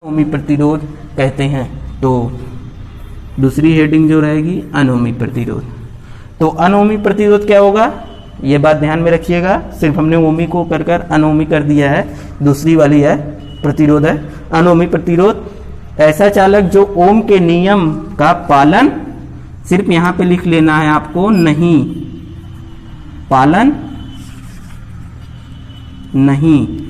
अनोमी प्रतिरोध कहते हैं। तो दूसरी हेडिंग जो रहेगी अनोमी प्रतिरोध। तो अनोमी प्रतिरोध क्या होगा, ये बात ध्यान में रखिएगा। सिर्फ हमने ओमी को कर कर अनोमी कर दिया है, दूसरी वाली है प्रतिरोध है अनोमी प्रतिरोध। ऐसा चालक जो ओम के नियम का पालन, सिर्फ यहां पे लिख लेना है आपको, नहीं पालन नहीं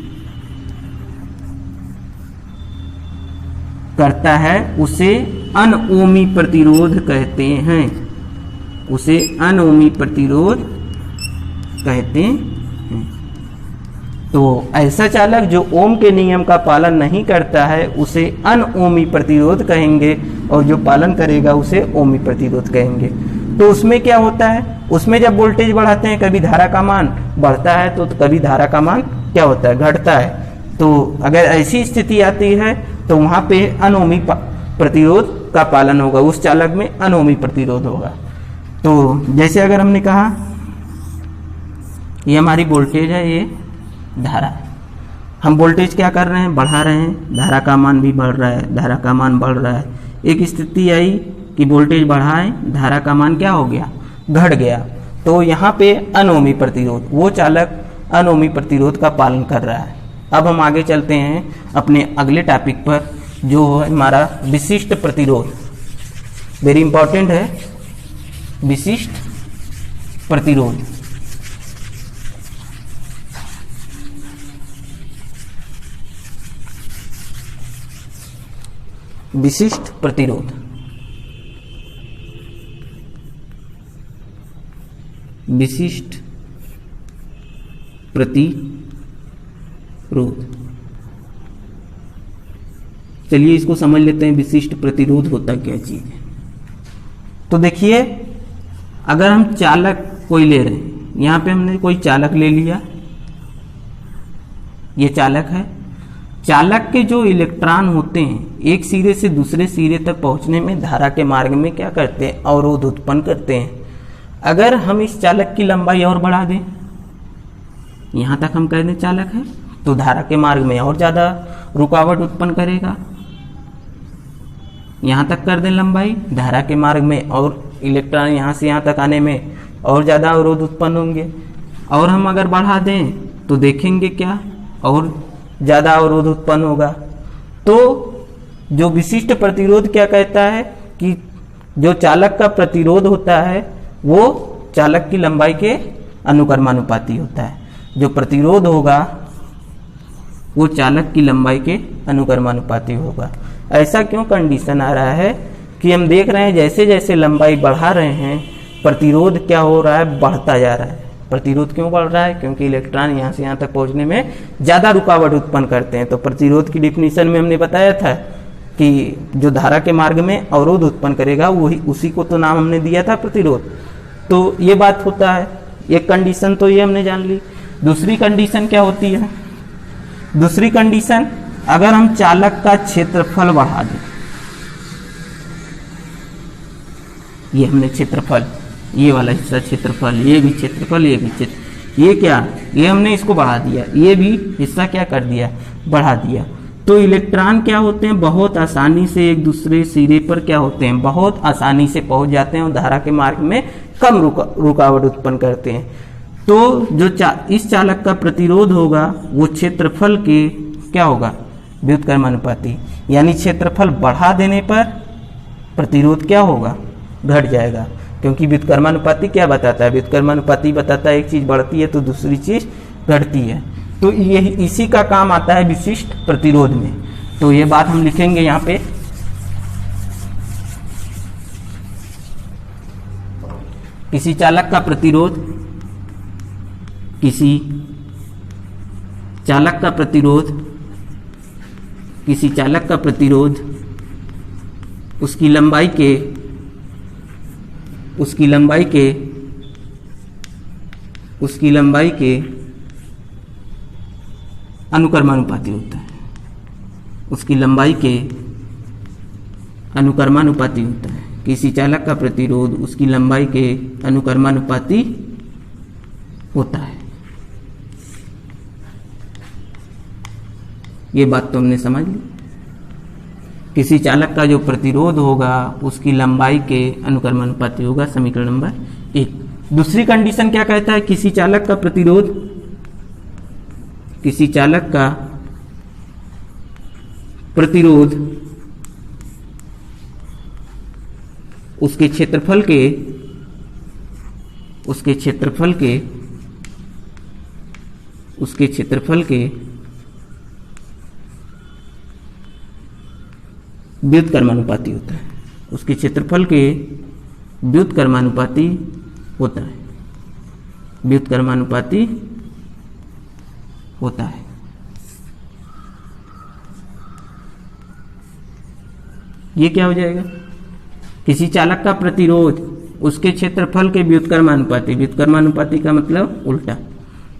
करता है, उसे अनओमी प्रतिरोध कहते हैं। उसे अनओमी प्रतिरोध कहते हैं। तो ऐसा चालक जो ओम के नियम का पालन नहीं करता है उसे अनओमी प्रतिरोध कहेंगे, और जो पालन करेगा उसे ओमी प्रतिरोध कहेंगे। तो उसमें क्या होता है, उसमें जब वोल्टेज बढ़ाते हैं कभी धारा का मान बढ़ता है तो कभी धारा का मान क्या होता है, घटता है। तो अगर ऐसी स्थिति आती है तो वहां पे अनोमी प्रतिरोध का पालन होगा, उस चालक में अनोमी प्रतिरोध होगा। तो जैसे अगर हमने कहा ये हमारी वोल्टेज है, ये धारा, हम वोल्टेज क्या कर रहे हैं, बढ़ा रहे हैं, धारा का मान भी बढ़ रहा है, धारा का मान बढ़ रहा है। एक स्थिति आई कि वोल्टेज बढ़ाए, धारा का मान क्या हो गया, घट गया। तो यहाँ पे अनोमी प्रतिरोध, वो चालक अनोमी प्रतिरोध का पालन कर रहा है। अब हम आगे चलते हैं अपने अगले टॉपिक पर, जो है हमारा विशिष्ट प्रतिरोध। वेरी इंपॉर्टेंट है विशिष्ट प्रतिरोध। विशिष्ट प्रतिरोध, विशिष्ट प्रतिरोध। चलिए इसको समझ लेते हैं, विशिष्ट प्रतिरोध होता क्या चीज है। तो देखिए अगर हम चालक कोई ले रहे हैं, यहां पे हमने कोई चालक ले लिया, ये चालक है। चालक के जो इलेक्ट्रॉन होते हैं एक सिरे से दूसरे सिरे तक पहुंचने में धारा के मार्ग में क्या करते हैं, अवरोध उत्पन्न करते हैं। अगर हम इस चालक की लंबाई और बढ़ा दें, यहां तक हम कह दें चालक है, तो धारा के मार्ग में और ज्यादा रुकावट उत्पन्न करेगा। यहां तक कर दें लंबाई, धारा के मार्ग में और इलेक्ट्रॉन यहां से यहां तक आने में और ज्यादा अवरोध उत्पन्न होंगे। और हम अगर बढ़ा दें तो देखेंगे क्या, और ज्यादा अवरोध उत्पन्न होगा। तो जो विशिष्ट प्रतिरोध क्या कहता है कि जो चालक का प्रतिरोध होता है वो चालक की लंबाई के अनुक्रमानुपाती होता है। जो प्रतिरोध होगा वो चालक की लंबाई के अनुक्रमानुपाती होगा। ऐसा क्यों कंडीशन आ रहा है कि हम देख रहे हैं जैसे जैसे लंबाई बढ़ा रहे हैं प्रतिरोध क्या हो रहा है, बढ़ता जा रहा है। प्रतिरोध क्यों बढ़ रहा है, क्योंकि इलेक्ट्रॉन यहाँ से यहाँ तक पहुँचने में ज़्यादा रुकावट उत्पन्न करते हैं। तो प्रतिरोध की डिफिनीशन में हमने बताया था कि जो धारा के मार्ग में अवरोध उत्पन्न करेगा वही, उसी को तो नाम हमने दिया था प्रतिरोध। तो ये बात होता है, एक कंडीशन तो ये हमने जान ली। दूसरी कंडीशन क्या होती है, दूसरी कंडीशन अगर हम चालक का क्षेत्रफल बढ़ा दें, ये हमने क्षेत्रफल, ये वाला हिस्सा क्षेत्रफल, ये भी क्षेत्रफल, ये भी क्षेत्र, ये क्या, ये हमने इसको बढ़ा दिया, ये भी हिस्सा क्या कर दिया, बढ़ा दिया। तो इलेक्ट्रॉन क्या होते हैं, बहुत आसानी से एक दूसरे सिरे पर क्या होते हैं, बहुत आसानी से पहुंच जाते हैं और धारा के मार्ग में कम रुकावट उत्पन्न करते हैं। तो जो इस चालक का प्रतिरोध होगा वो क्षेत्रफल के क्या होगा, व्युत्क्रमानुपाती। यानी क्षेत्रफल बढ़ा देने पर प्रतिरोध क्या होगा, घट जाएगा। क्योंकि व्युत्क्रमानुपाती क्या बताता है, व्युत्क्रमानुपाती बताता है एक चीज बढ़ती है तो दूसरी चीज घटती है। तो ये इसी का काम आता है विशिष्ट प्रतिरोध में। तो ये बात हम लिखेंगे यहाँ पे, किसी चालक का प्रतिरोध, किसी चालक का प्रतिरोध, किसी चालक का प्रतिरोध उसकी लंबाई के, उसकी लंबाई के, उसकी लंबाई के अनुक्रमानुपाती होता है, उसकी लंबाई के अनुक्रमानुपाती होता है। किसी चालक का प्रतिरोध उसकी लंबाई के अनुक्रमानुपाती होता है। ये बात तो हमने समझ ली। किसी चालक का जो प्रतिरोध होगा उसकी लंबाई के अनुक्रमानुपाती होगा, समीकरण नंबर 1। दूसरी कंडीशन क्या कहता है, किसी चालक का प्रतिरोध उसके क्षेत्रफल के व्युत्क्रमानुपाती होता है, उसके क्षेत्रफल के व्युत्क्रमानुपाती होता है, व्युत्क्रमानुपाती होता है। ये क्या हो जाएगा, किसी चालक का प्रतिरोध उसके क्षेत्रफल के व्युत्क्रमानुपाती, व्युत्क्रमानुपाती का मतलब उल्टा,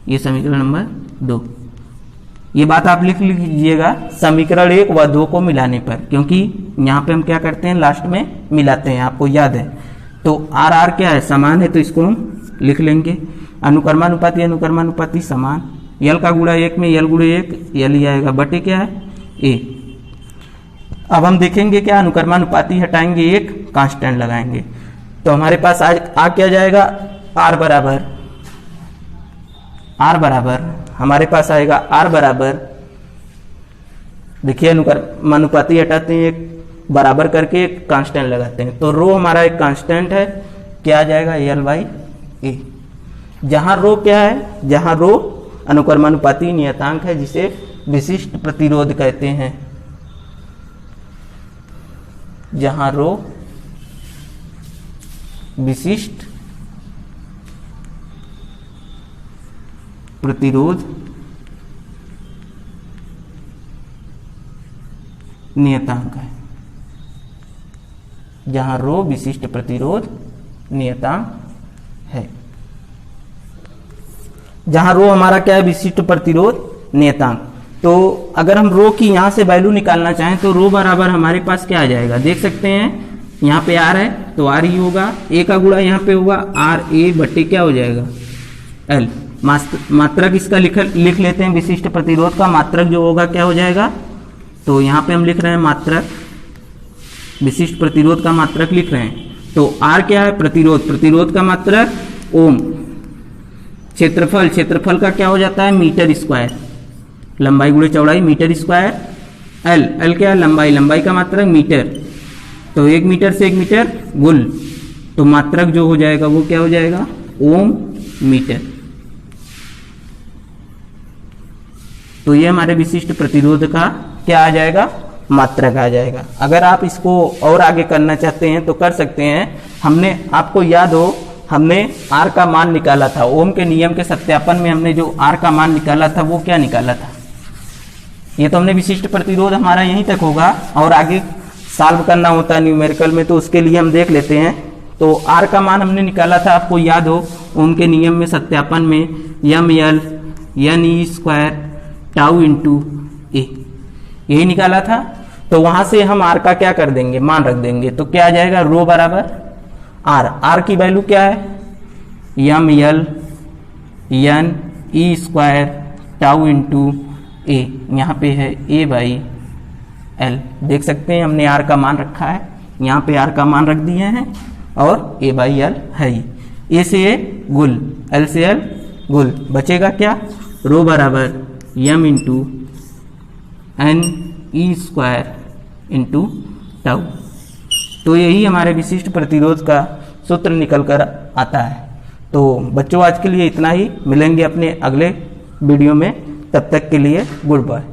ये समीकरण नंबर 2। ये बात आप लिख लीजिएगा समीकरण 1 व 2 को मिलाने पर, क्योंकि यहाँ पे हम क्या करते हैं, लास्ट में मिलाते हैं, आपको याद है। तो आर आर क्या है, समान है, तो इसको हम लिख लेंगे। अनुक्रमानुपाती समान, यल का गुणा 1 में यल गुणे 1, यल ही आएगा, बटे क्या है ए। अब हम देखेंगे क्या, अनुक्रमानुपाती हटाएंगे, एक कांस्टेंट लगाएंगे, तो हमारे पास आ क्या जाएगा, आर बराबर हमारे पास आएगा आर बराबर, देखिए अनुक्रमानुपाती हटाते हैं, एक बराबर करके एक कांस्टेंट लगाते हैं, तो रो हमारा एक कांस्टेंट है, क्या आ जाएगा L/A। जहां रो क्या है, जहां रो अनुक्रमानुपाती नियतांक है, जिसे विशिष्ट प्रतिरोध कहते हैं। जहां रो विशिष्ट प्रतिरोध नियतांक है, जहां रो विशिष्ट प्रतिरोध नियतांक है, जहां रो हमारा क्या है, विशिष्ट प्रतिरोध नियतांक। तो अगर हम रो की यहां से वैल्यू निकालना चाहें तो रो बराबर हमारे पास क्या आ जाएगा, देख सकते हैं यहाँ पे आर है तो आर ही होगा, ए का गुणा यहाँ पे होगा आर ए बट्टे क्या हो जाएगा एल। मात्रक इसका लिख लेते हैं, विशिष्ट प्रतिरोध का मात्रक जो होगा क्या हो जाएगा, तो यहाँ पे हम लिख रहे हैं मात्रक, विशिष्ट प्रतिरोध का मात्रक लिख रहे हैं। तो आर क्या है, प्रतिरोध का मात्रक ओम, क्षेत्रफल का क्या हो जाता है मीटर स्क्वायर, लंबाई गुणे चौड़ाई मीटर स्क्वायर, एल क्या है लंबाई का मात्रक मीटर, तो 1 मीटर से 1 मीटर गुल, तो मात्रक जो हो जाएगा वो क्या हो जाएगा ओम मीटर। तो ये हमारे विशिष्ट प्रतिरोध का क्या आ जाएगा, मात्रक आ जाएगा। अगर आप इसको और आगे करना चाहते हैं तो कर सकते हैं। हमने, आपको याद हो, हमने आर का मान निकाला था, ओम के नियम के सत्यापन में हमने जो आर का मान निकाला था वो क्या निकाला था, ये तो हमने विशिष्ट प्रतिरोध हमारा यहीं तक होगा, और आगे सॉल्व करना होता है न्यूमेरिकल में, तो उसके लिए हम देख लेते हैं। तो आर का मान हमने निकाला था, आपको याद हो, ओम के नियम में सत्यापन में ml n square tau into A, यही निकाला था। तो वहां से हम आर का क्या कर देंगे, मान रख देंगे, तो क्या आ जाएगा रो बराबर आर की वैल्यू क्या है ml n E square tau into ए, यहाँ पे है A/L, देख सकते हैं हमने आर का मान रखा है, यहाँ पे आर का मान रख दिए हैं, और A/L है ही, ए से ए गुल, एल से एल गुल, बचेगा क्या रो बराबर m into n e square into tau. तो यही हमारे विशिष्ट प्रतिरोध का सूत्र निकल कर आता है। तो बच्चों आज के लिए इतना ही, मिलेंगे अपने अगले वीडियो में, तब तक के लिए गुड बाय।